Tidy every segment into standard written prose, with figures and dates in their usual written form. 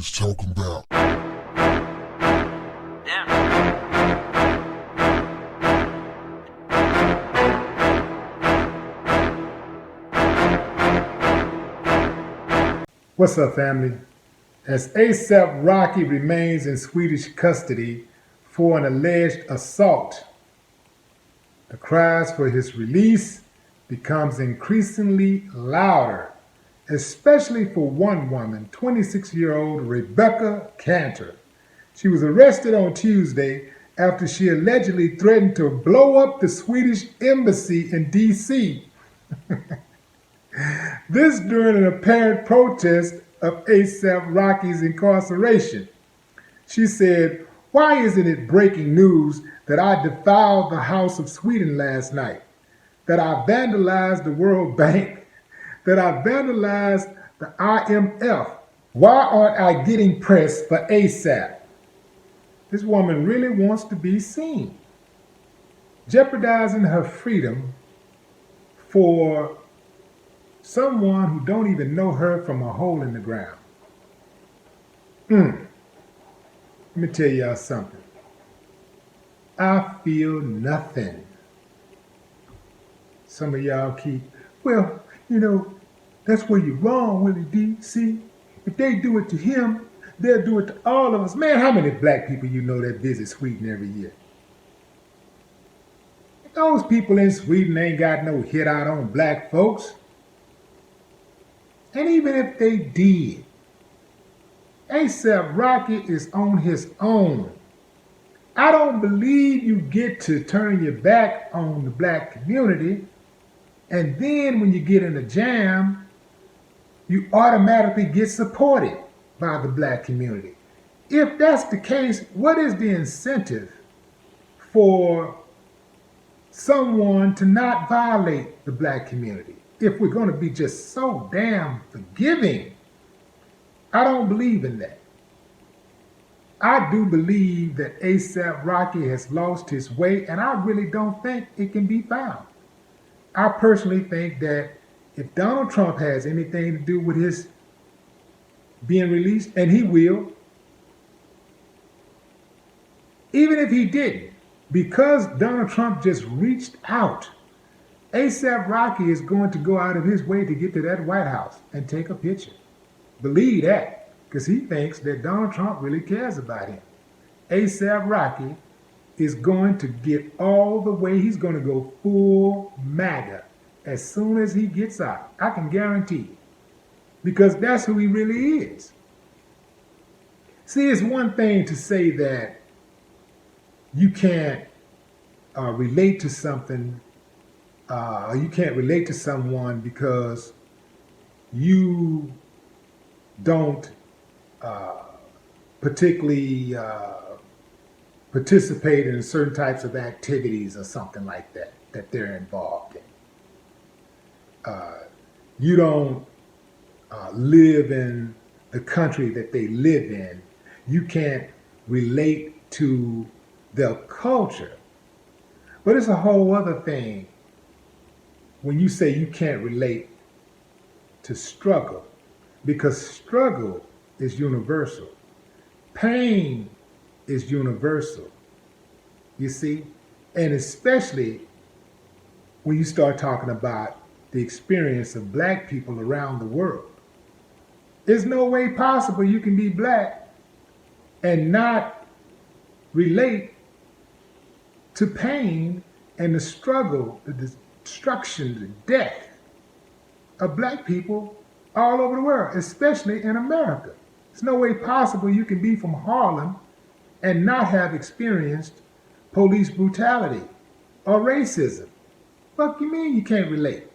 is talking about. What's up, family? As ASAP Rocky remains in Swedish custody for an alleged assault, the cries for his release becomes increasingly louder, especially for one woman, 26-year-old Rebecca Cantor. She was arrested on Tuesday after she allegedly threatened to blow up the Swedish embassy in D.C. This during an apparent protest of ASAP Rocky's incarceration. She said, "Why isn't it breaking news that I defiled the House of Sweden last night? That I vandalized the World Bank? That I vandalized the IMF? Why aren't I getting press for ASAP?" This woman really wants to be seen, jeopardizing her freedom for someone who don't even know her from a hole in the ground. Let me tell y'all something. I feel nothing. Some of y'all keep, well, that's where you're wrong, Willie D. See, if they do it to him, they'll do it to all of us. Man, how many black people you know that visit Sweden every year? Those people in Sweden ain't got no hit out on black folks. And even if they did, ASAP Rocky is on his own. I don't believe you get to turn your back on the black community, and then when you get in a jam, you automatically get supported by the black community. If that's the case, what is the incentive for someone to not violate the black community? If we're going to be just so damn forgiving, I don't believe in that. I do believe that ASAP Rocky has lost his way, and I really don't think it can be found. I personally think that if Donald Trump has anything to do with his being released, and he will, even if he didn't, because Donald Trump just reached out, ASAP Rocky is going to go out of his way to get to that White House and take a picture. Believe that, because he thinks that Donald Trump really cares about him. ASAP Rocky is going to get all the way. He's going to go full MAGA as soon as he gets out. I can guarantee you, because that's who he really is. See, it's one thing to say that you can't relate to something. You can't relate to someone because you don't particularly participate in certain types of activities or something like that they're involved in. You don't live in the country that they live in. You can't relate to their culture. But it's a whole other thing when you say you can't relate to struggle, because struggle is universal. Pain is universal, you see? And especially when you start talking about the experience of black people around the world. There's no way possible you can be black and not relate to pain and the struggle, the destruction, the death of black people all over the world, especially in America. There's no way possible you can be from Harlem and not have experienced police brutality or racism. What you mean you can't relate?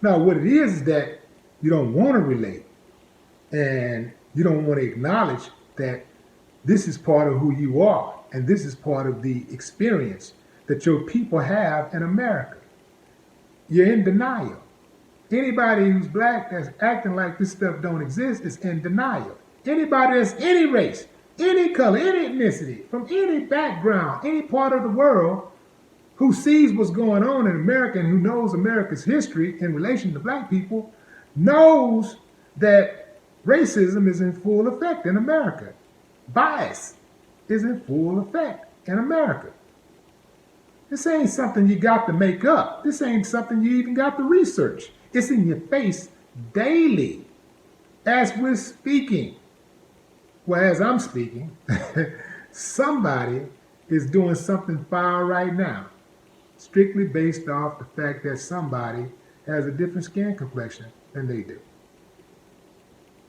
Now, what it is that you don't want to relate, and you don't want to acknowledge that this is part of who you are, and this is part of the experience that your people have in America. You're in denial. Anybody who's black that's acting like this stuff don't exist is in denial. Anybody that's any race, any color, any ethnicity, from any background, any part of the world, who sees what's going on in America and who knows America's history in relation to black people, knows that Racism is in full effect in America. Bias is in full effect in America. This ain't something you got to make up. This ain't something you even got to research. It's in your face daily as we're speaking. Well, as I'm speaking, somebody is doing something foul right now, strictly based off the fact that somebody has a different skin complexion than they do.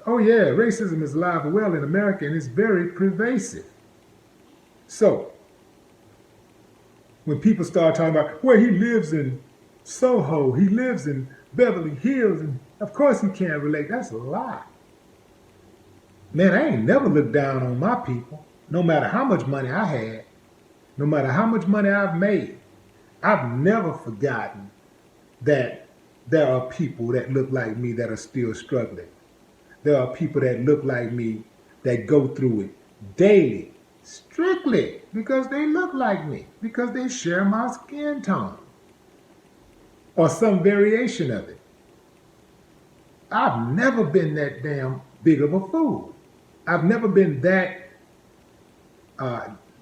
Oh yeah, racism is alive and well in America, and it's very pervasive. So, when people start talking about, well, he lives in Soho, he lives in Beverly Hills, and of course he can't relate, that's a lie. Man, I ain't never looked down on my people, no matter how much money I had, no matter how much money I've made. I've never forgotten that there are people that look like me that are still struggling. There are people that look like me that go through it daily, strictly because they look like me, because they share my skin tone or some variation of it. I've never been that damn big of a fool. I've never been that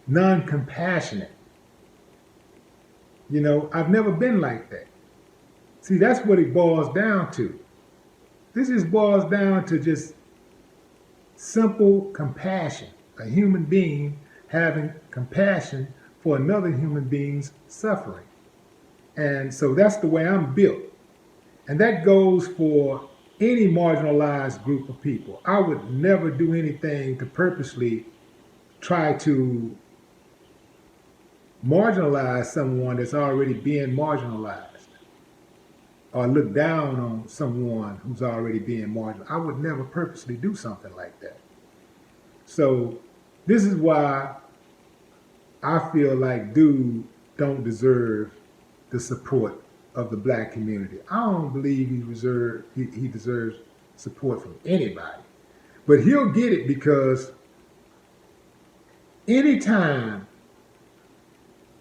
non-compassionate. You know, I've never been like that. See, that's what it boils down to. This just boils down to just simple compassion. A human being having compassion for another human being's suffering. And so that's the way I'm built. And that goes for any marginalized group of people. I would never do anything to purposely try to marginalize someone that's already being marginalized, or look down on someone who's already being marginalized. I would never purposely do something like that. So this is why I feel like dude don't deserve the support of the black community. I don't believe he deserves support from anybody. But he'll get it because anytime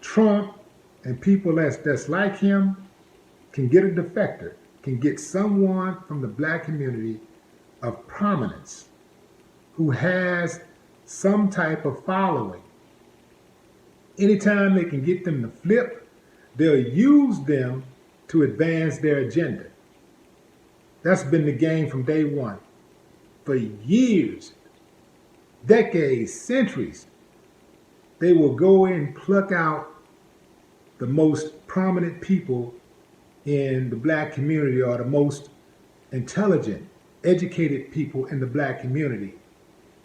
Trump and people that's like him can get a defector, can get someone from the black community of prominence who has some type of following, anytime they can get them to flip, they'll use them to advance their agenda. That's been the game from day one. For years, decades, centuries, they will go and pluck out the most prominent people in the black community, or the most intelligent, educated people in the black community,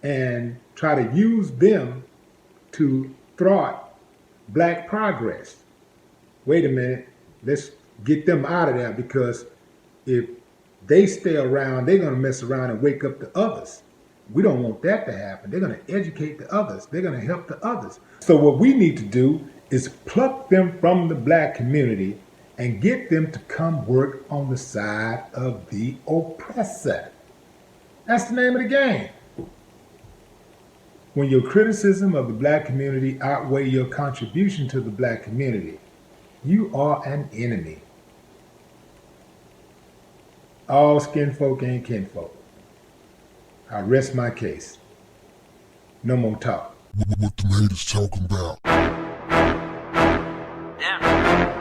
and try to use them to thwart black progress. Wait a minute, let's get them out of there, because if they stay around, they're going to mess around and wake up the others. We don't want that to happen. They're going to educate the others. They're going to help the others. So what we need to do is pluck them from the black community and get them to come work on the side of the oppressor. That's the name of the game. When your criticism of the black community outweigh your contribution to the black community, you are an enemy. All skin folk ain't kinfolk. I rest my case. No more talk. What them haters talking about? Yeah.